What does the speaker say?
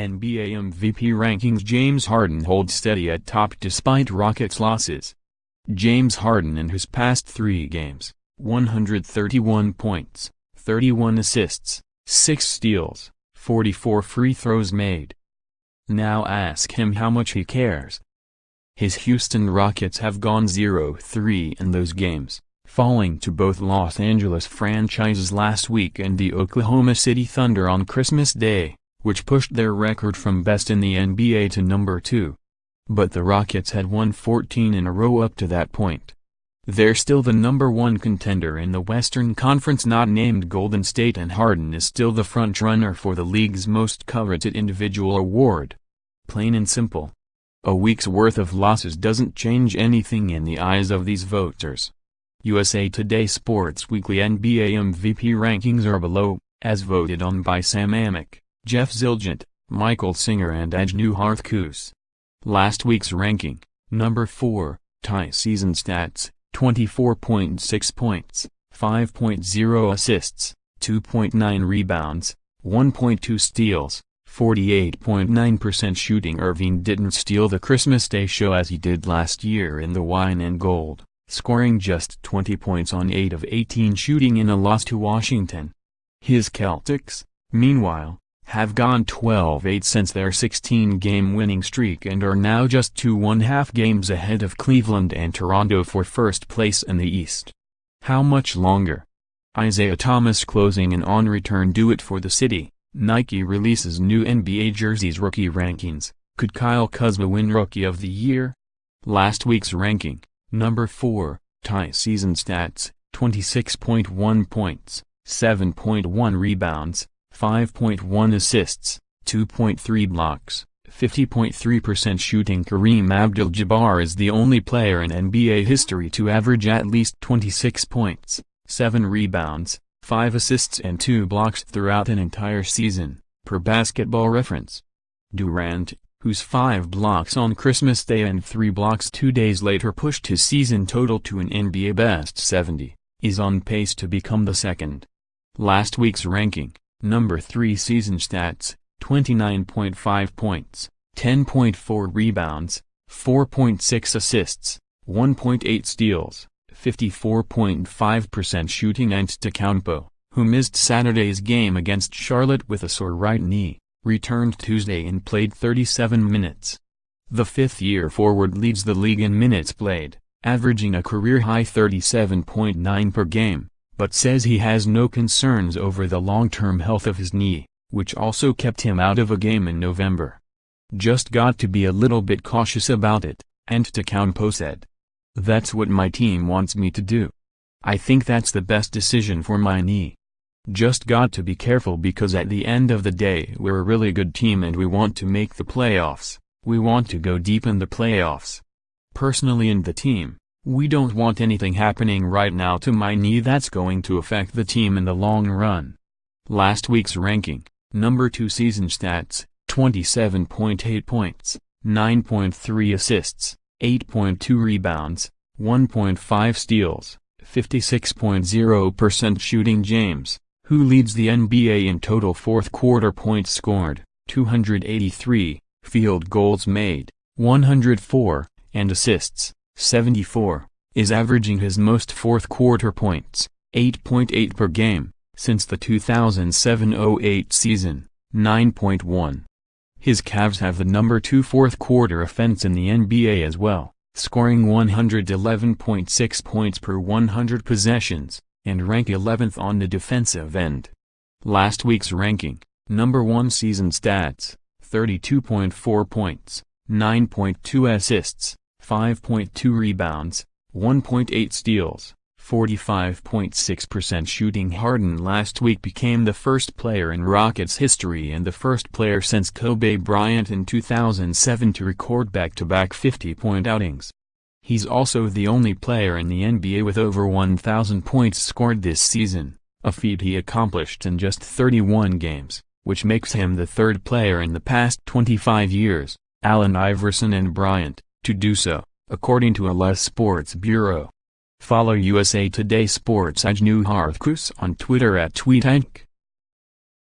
NBA MVP rankings. James Harden holds steady at top despite Rockets' losses. James Harden in his past 3 games, 131 points, 31 assists, 6 steals, 44 free throws made. Now ask him how much he cares. His Houston Rockets have gone 0-3 in those games, falling to both Los Angeles franchises last week and the Oklahoma City Thunder on Christmas Day, which pushed their record from best in the NBA to number 2. But the Rockets had won 14 in a row up to that point. They're still the number 1 contender in the Western Conference. Not named Golden State and Harden is still the frontrunner for the league's most coveted individual award. Plain and simple. A week's worth of losses doesn't change anything in the eyes of these voters. USA Today Sports Weekly NBA MVP rankings are below, as voted on by Sam Amick, Jeff Zilgent, Michael Singer and Ajnu Hartkus. Last week's ranking, number 4, Ty season stats, 24.6 points, 5.0 assists, 2.9 rebounds, 1.2 steals, 48.9% shooting. Irving didn't steal the Christmas Day show as he did last year in the wine and gold, scoring just 20 points on 8 of 18 shooting in a loss to Washington. His Celtics, meanwhile, have gone 12-8 since their 16-game winning streak and are now just 2.5 games ahead of Cleveland and Toronto for first place in the East. How much longer? Isaiah Thomas closing in on return. Do it for the city. Nike releases new NBA jerseys. Rookie rankings. Could Kyle Kuzma win Rookie of the Year? Last week's ranking, number 4, Ty season stats, 26.1 points, 7.1 rebounds, 5.1 assists, 2.3 blocks, 50.3% shooting. Kareem Abdul-Jabbar is the only player in NBA history to average at least 26 points, 7 rebounds, 5 assists and 2 blocks throughout an entire season, per Basketball Reference. Durant, whose 5 blocks on Christmas Day and 3 blocks 2 days later pushed his season total to an NBA best 70, is on pace to become the second. Last week's ranking, number 3 season stats, 29.5 points, 10.4 rebounds, 4.6 assists, 1.8 steals, 54.5% shooting. Antetokounmpo, who missed Saturday's game against Charlotte with a sore right knee, returned Tuesday and played 37 minutes. The fifth-year forward leads the league in minutes played, averaging a career-high 37.9 per game, but says he has no concerns over the long-term health of his knee, which also kept him out of a game in November. Just got to be a little bit cautious about it, Antetokounmpo said. That's what my team wants me to do. I think that's the best decision for my knee. Just got to be careful because at the end of the day we're a really good team and we want to make the playoffs. We want to go deep in the playoffs. Personally and the team, we don't want anything happening right now to my knee that's going to affect the team in the long run. Last week's ranking, number 2 season stats, 27.8 points, 9.3 assists, 8.2 rebounds, 1.5 steals, 56.0% shooting. James, who leads the NBA in total fourth-quarter points scored, 283, field goals made, 104, and assists, 74, is averaging his most fourth-quarter points, 8.8 per game, since the 2007-08 season, 9.1. His Cavs have the number 2 fourth-quarter offense in the NBA as well, scoring 111.6 points per 100 possessions, and rank 11th on the defensive end. Last week's ranking, number 1 season stats, 32.4 points, 9.2 assists, 5.2 rebounds, 1.8 steals, 45.6% shooting. Harden last week became the first player in Rockets history and the first player since Kobe Bryant in 2007 to record back-to-back 50-point outings. He's also the only player in the NBA with over 1,000 points scored this season, a feat he accomplished in just 31 games, which makes him the third player in the past 25 years, Allen Iverson and Bryant, to do so, according to a Les Sports Bureau. Follow USA Today Sports Ajnu Hartkus on Twitter @tweetank.